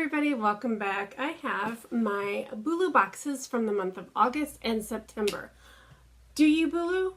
everybody, welcome back. I have my Bulu boxes from the month of August and September. Do you, Bulu?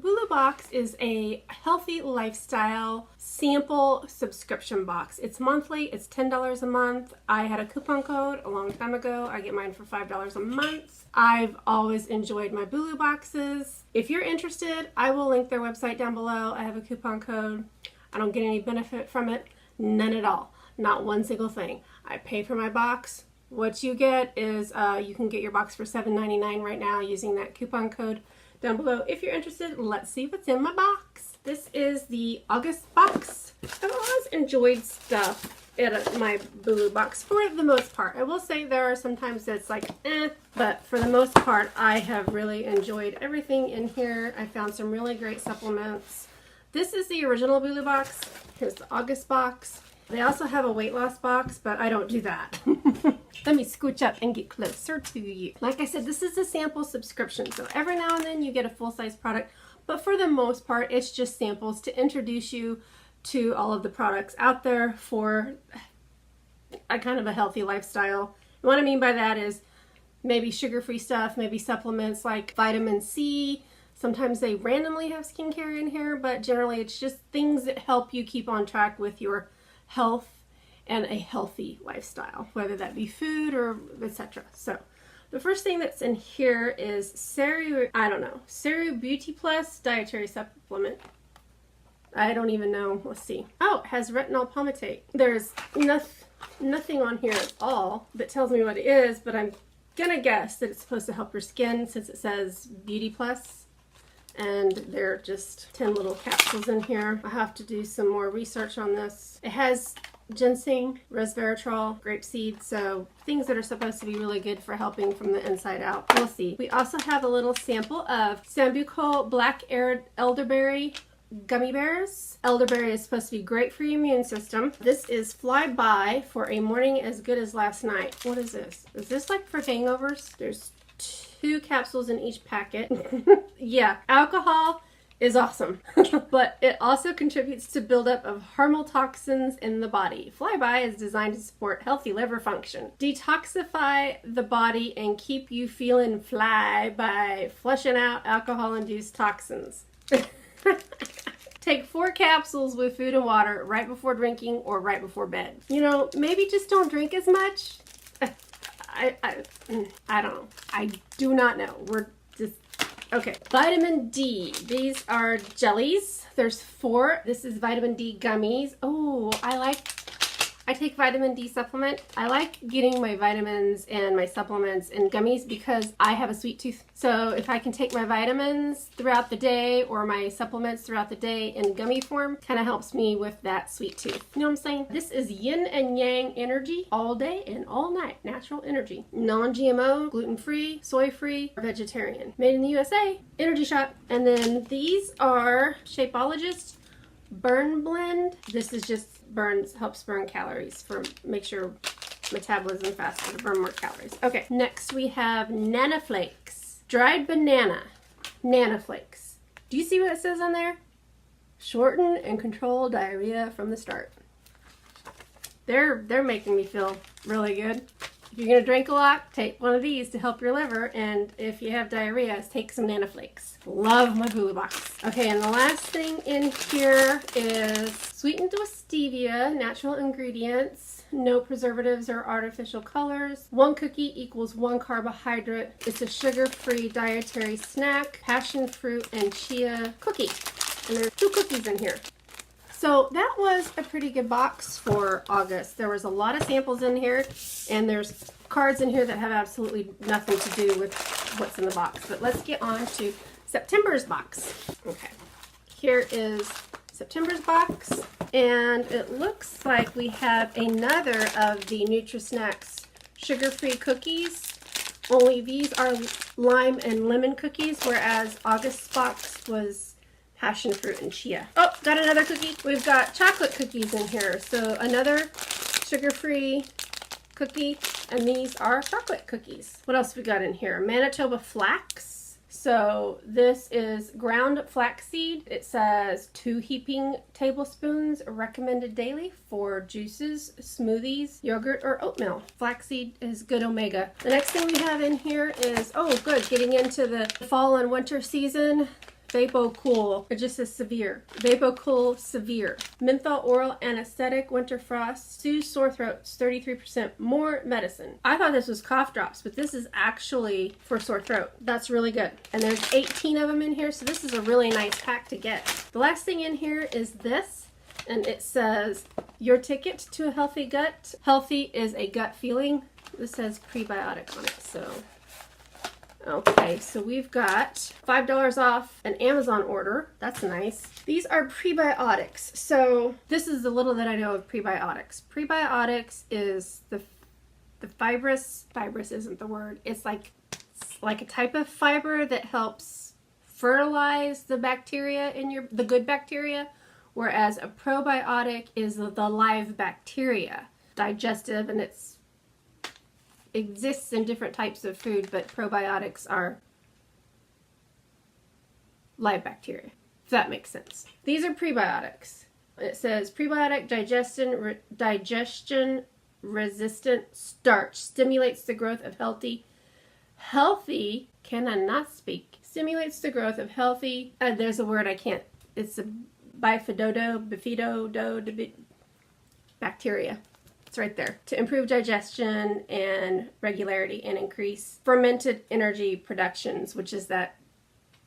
Bulu Box is a healthy lifestyle sample subscription box. It's monthly, it's $10 a month. I had a coupon code a long time ago. I get mine for $5 a month. I've always enjoyed my Bulu boxes. If you're interested, I will link their website down below. I have a coupon code. I don't get any benefit from it, none at all, not one single thing. I pay for my box. What you get is you can get your box for $7.99 right now using that coupon code down below. If you're interested, let's see what's in my box. This is the August box. I've always enjoyed stuff in my Bulu box for the most part. I will say there are sometimes that's like but for the most part I have really enjoyed everything in here. I found some really great supplements. This is the original Bulu box. Here's the August box. They also have a weight loss box, but I don't do that. Let me scooch up and get closer to you. Like I said, this is a sample subscription, so every now and then you get a full-size product, but for the most part, it's just samples to introduce you to all of the products out there for a kind of a healthy lifestyle. And what I mean by that is maybe sugar-free stuff, maybe supplements like vitamin C. Sometimes they randomly have skincare in here, but generally it's just things that help you keep on track with your health and a healthy lifestyle, whether that be food or etc. So the first thing that's in here is Ceru Beauty Plus Dietary Supplement. I don't even know. Let's see. Oh, it has retinol palmitate. There's nothing on here at all that tells me what it is, but I'm gonna guess that it's supposed to help your skin since it says Beauty Plus. And there are just 10 little capsules in here. I have to do some more research on this. It has ginseng, resveratrol, grapeseed, so things that are supposed to be really good for helping from the inside out. We'll see. We also have a little sample of Sambucol Black Elderberry gummy bears. Elderberry is supposed to be great for your immune system. This is Fly By for a morning as good as last night. What is this? Is this like for hangovers? There's 2 capsules in each packet. Yeah, alcohol is awesome, but it also contributes to buildup of harmful toxins in the body. Flyby is designed to support healthy liver function, detoxify the body, and keep you feeling fly by flushing out alcohol-induced toxins. Take 4 capsules with food and water right before drinking or right before bed. You know, maybe just don't drink as much. I don't know. I do not know. We're just, okay. Vitamin D. These are jellies. There's 4. This is vitamin D gummies. Oh, I take vitamin D supplement. I like getting my vitamins and my supplements in gummies because I have a sweet tooth. So if I can take my vitamins throughout the day or my supplements throughout the day in gummy form, kind of helps me with that sweet tooth. You know what I'm saying? This is Yin and Yang Energy, all day and all night. Natural energy. Non-GMO, gluten-free, soy-free, vegetarian. Made in the USA. Energy shot. And then these are Shapeologist Burn Blend. This is just helps burn calories make sure metabolism faster to burn more calories. Okay, next we have Nano Flakes. Dried banana Nano Flakes. Do you see what it says on there? Shorten and control diarrhea from the start. They're making me feel really good. If you're gonna drink a lot, take one of these to help your liver, and if you have diarrhea, take some Nano Flakes. Love my Bulu box. Okay, and the last thing in here is sweetened with stevia, natural ingredients, no preservatives or artificial colors. 1 cookie equals 1 carbohydrate. It's a sugar-free dietary snack, passion fruit and chia cookie. And there's 2 cookies in here. So that was a pretty good box for August. There was a lot of samples in here, and there's cards in here that have absolutely nothing to do with what's in the box. But let's get on to September's box. Okay, here is September's box, and it looks like we have another of the Nutri-Snacks sugar-free cookies. Only these are lime and lemon cookies, whereas August's box was passion fruit and chia. Oh, got another cookie. We've got chocolate cookies in here. So another sugar-free cookie, and these are chocolate cookies. What else we got in here? Manitoba Flax. So this is ground flaxseed. It says 2 heaping tablespoons recommended daily for juices, smoothies, yogurt, or oatmeal. Flaxseed is good omega. The next thing we have in here is, oh good, getting into the fall and winter season. VapoCool, it just says severe. VapoCool severe. Menthol oral anesthetic, winter frost, soothes sore throats, 33% more medicine. I thought this was cough drops, but this is actually for sore throat. That's really good. And there's 18 of them in here, so this is a really nice pack to get. The last thing in here is this, and it says, your ticket to a healthy gut. Healthy is a gut feeling. This says prebiotic on it, so. Okay, so we've got $5 off an Amazon order. That's nice. These are prebiotics. So this is the little that I know of prebiotics. Prebiotics is the fibrous isn't the word. It's like a type of fiber that helps fertilize the bacteria in the good bacteria, whereas a probiotic is the live bacteria, digestive, and it's exists in different types of food, but probiotics are live bacteria, if that makes sense. These are prebiotics. It says prebiotic digestion resistant starch stimulates the growth of healthy, can I not speak? Stimulates the growth of healthy, there's a word I can't, it's a bifido bacteria. It's right there. To improve digestion and regularity and increase fermented energy productions, which is that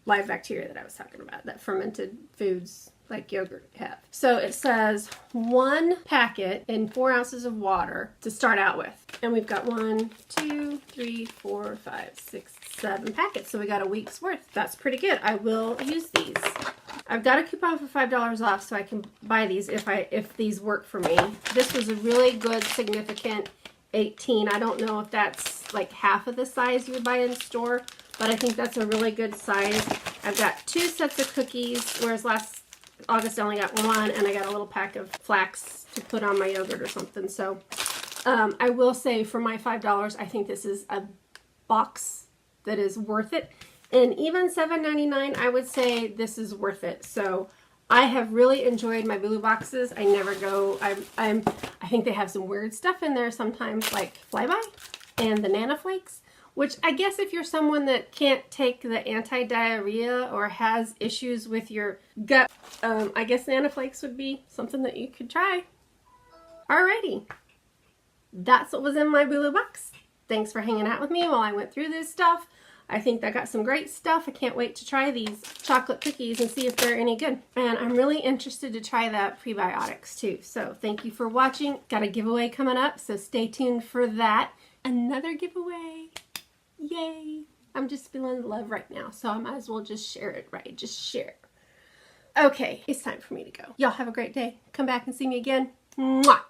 live bacteria that I was talking about, that fermented foods like yogurt have. So it says 1 packet in 4 ounces of water to start out with. And we've got 1, 2, 3, 4, 5, 6, 7 packets. So we got a week's worth. That's pretty good. I will use these. I've got a coupon for $5 off, so I can buy these if these work for me. This was a really good, significant 18. I don't know if that's like half of the size you would buy in store, but I think that's a really good size. I've got 2 sets of cookies, whereas last August I only got 1, and I got a little pack of flax to put on my yogurt or something. So I will say for my $5, I think this is a box that is worth it. And even $7.99, I would say this is worth it. So I have really enjoyed my Bulu boxes. I never go, I think they have some weird stuff in there sometimes, like Flyby and the Nano Flakes, which I guess if you're someone that can't take the anti-diarrhea or has issues with your gut, I guess Nano Flakes would be something that you could try. Alrighty. That's what was in my Bulu box. Thanks for hanging out with me while I went through this stuff. I think I got some great stuff. I can't wait to try these chocolate cookies and see if they're any good. And I'm really interested to try the prebiotics too. So thank you for watching. Got a giveaway coming up, so stay tuned for that. Another giveaway. Yay. I'm just feeling the love right now, so I might as well just share it, right? Just share it. Okay, it's time for me to go. Y'all have a great day. Come back and see me again. Mwah!